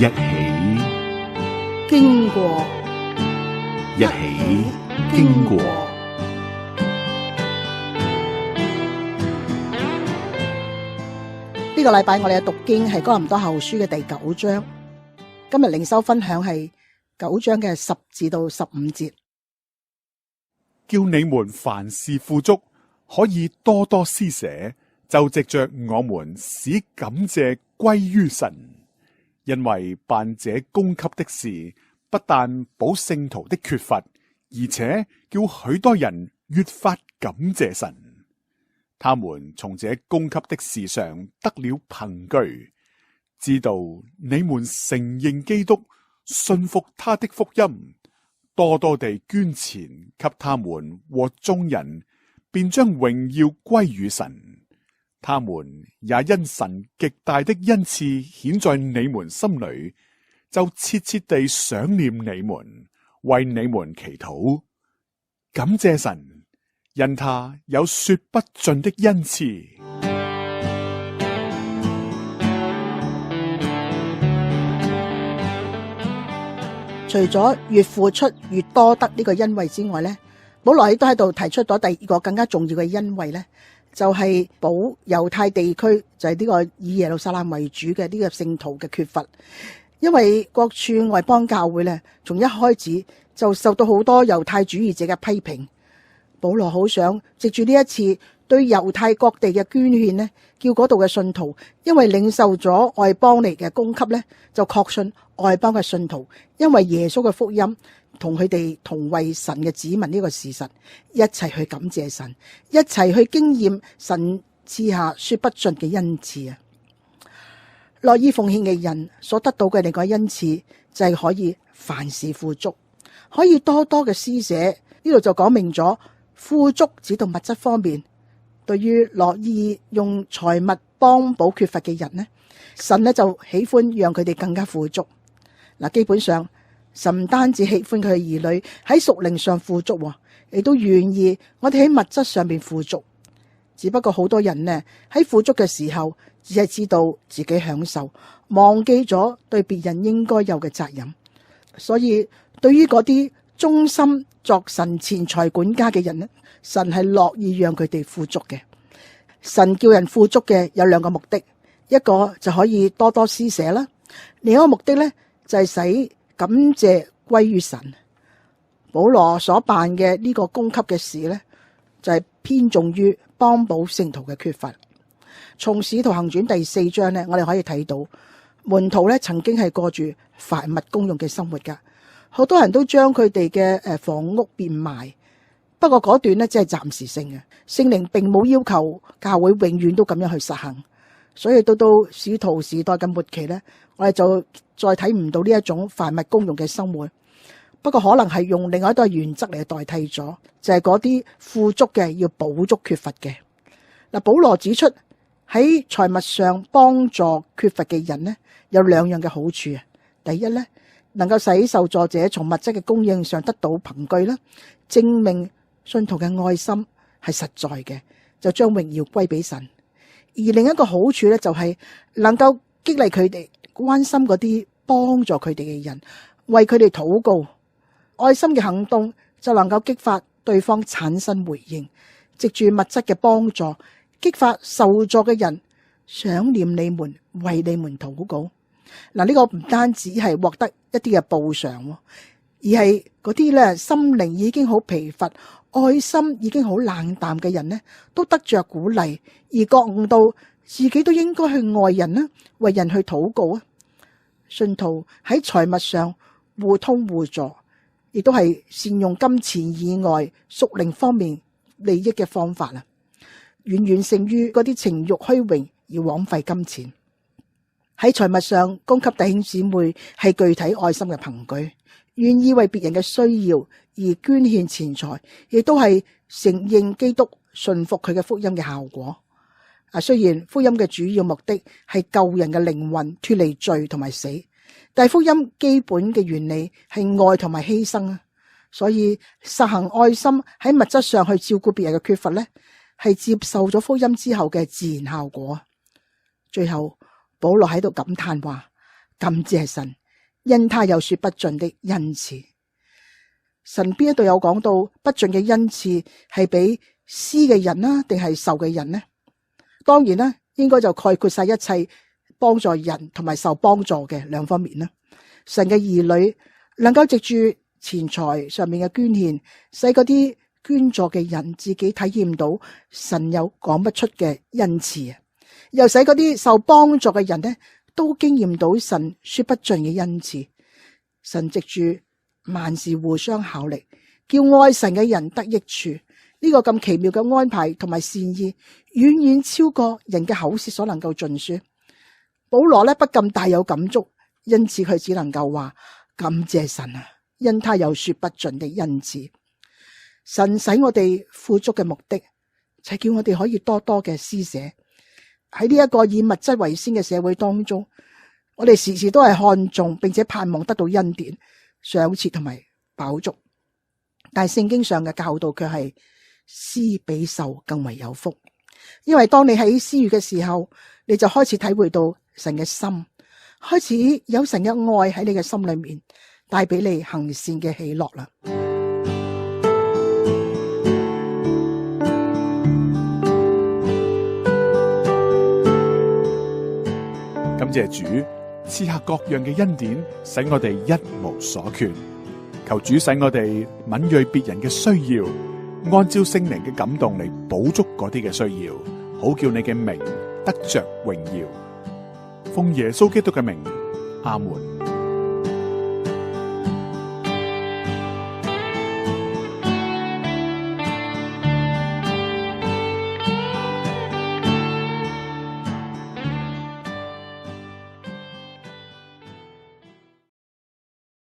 一起經過，一起經過。呢個禮拜我哋嘅讀經係哥林多後書嘅第9章，今日靈修分享係9章嘅10至到15節。叫你們凡事富足，可以多多施捨，就藉着我們使感謝歸於神。因為辦這供給的事，不但補聖徒的缺乏，而且叫許多人越發感謝神。他們從這供給的事上得了憑據，知道你們承認基督，信服他的福音，多多地捐錢給他們和眾人，便將榮耀歸於神。他們也因神極大的恩賜顯在你們心裏，就切切地想念你們，為你們祈禱，感謝神，因他有說不盡的恩賜。除咗越付出越多得呢個恩惠之外呢，保羅亦都喺度提出咗第二個更加重要嘅恩惠呢，就係補猶太地區，就係呢個以耶路撒冷為主嘅呢個聖徒嘅缺乏。因為各處外邦教會呢，從一開始就受到好多猶太主義者嘅批評。保羅好想藉住呢一次對猶太各地嘅捐獻呢，叫嗰度嘅信徒因為領受咗外邦嚟嘅供給呢，就確信外邦嘅信徒因為耶穌嘅福音同佢哋同為神嘅子民呢個事實，一齊去感謝神，一齊去經驗神賜下說不盡嘅恩賜啊！樂意奉獻嘅人所得到嘅另外恩賜就係可以凡事富足，可以多多嘅施捨。呢度就講明咗富足指到物質方面。對於樂意用財物幫補缺乏嘅人呢，神呢就喜歡讓佢哋更加富足。嗱，基本上神唔單止喜歡佢嘅兒女喺屬靈上富足，亦都願意我哋喺物質上面富足。只不過好多人呢喺富足嘅時候，只係知道自己享受，忘記咗對別人應該有嘅責任。所以對於嗰啲忠心作神錢財管家嘅人呢，神係樂意讓佢哋富足嘅。神叫人富足嘅有兩個目的，一個就可以多多施捨啦，另一個目的呢，就係使感謝歸於神。保羅所辦嘅呢個供給嘅事呢，就係偏重於幫補聖徒嘅缺乏。從使徒行傳第4章呢，我哋可以睇到門徒呢曾經係過住凡物公用嘅生活噶，好多人都將佢哋嘅房屋變賣。不過嗰段呢，只係暫時性嘅，聖靈並冇要求教會永遠都咁樣去實行。所以到使徒時代嘅末期呢，我哋就再睇唔到呢一種凡物公用嘅生活。不過可能係用另外一個原則嚟代替咗，就係嗰啲富足嘅要補足缺乏嘅。嗱，保羅指出喺財物上幫助缺乏嘅人呢，有兩樣嘅好處啊。第一呢，能夠使受助者從物質嘅供應上得到憑據啦，證明信徒嘅愛心係實在嘅，就將榮耀歸俾神。而另一個好處咧，就係能夠激勵佢哋關心嗰啲幫助佢哋嘅人，為佢哋禱告。愛心嘅行動就能夠激發對方產生回應，藉住物質嘅幫助，激發受助嘅人想念你們，為你們禱告。嗱，呢個唔單止係獲得一啲嘅報償，而係嗰啲咧心靈已經好疲乏，愛心已經好冷淡嘅人呢，都得着鼓勵，而覺悟到自己都應該去愛人啦，為人去禱告啊。信徒喺財物上互通互助，亦都係善用金錢以外屬靈方面利益嘅方法啊，遠遠勝於嗰啲情慾虛榮而枉費金錢。喺財物上供給弟兄姊妹係具體愛心嘅憑據，願意為別人嘅需要而捐獻錢財，亦都係承認基督，順服佢嘅福音嘅效果。雖然福音嘅主要目的係救人嘅靈魂脫離罪同埋死，但係福音基本嘅原理係愛同埋犧牲啊。所以實行愛心喺物質上去照顧別人嘅缺乏呢，係接受咗福音之後嘅自然效果。最後保羅喺度感嘆話：感謝神，因他有說不盡的恩賜。神邊一度有講到不盡嘅恩賜係俾施嘅人啦，定係受嘅人呢？當然啦，應該就概括晒一切幫助人同埋受幫助嘅兩方面啦。神嘅兒女能夠藉住錢財上面嘅捐獻，使嗰啲捐助嘅人自己體驗到神有講不出嘅恩賜啊，又使嗰啲受幫助嘅人呢都經驗到神說不盡嘅恩賜。神藉住萬事互相效力，叫愛神嘅人得益處。呢個咁奇妙嘅安排同埋善意，遠遠超過人嘅口舌所能夠盡說。保羅呢不禁大有感觸，因此佢只能夠話感謝神啊，因他有說不盡的恩賜。神使我哋富足嘅目的，就係叫我哋可以多多嘅施捨。喺呢一個以物質為先嘅社會當中，我哋時時都係看重並且盼望得到恩典、賞賜同埋飽足。但係聖經上嘅教導卻係施比受更為有福，因為當你喺施予嘅時候，你就開始體會到神嘅心，開始有神嘅愛喺你嘅心裏面，帶俾你行善嘅喜樂啦。感謝主賜下各樣嘅恩典，使我哋一無所缺。求主使我哋敏銳別人嘅需要，按照聖靈嘅感動嚟補足嗰啲嘅需要，好叫你嘅名得着榮耀。奉耶穌基督嘅名，阿門。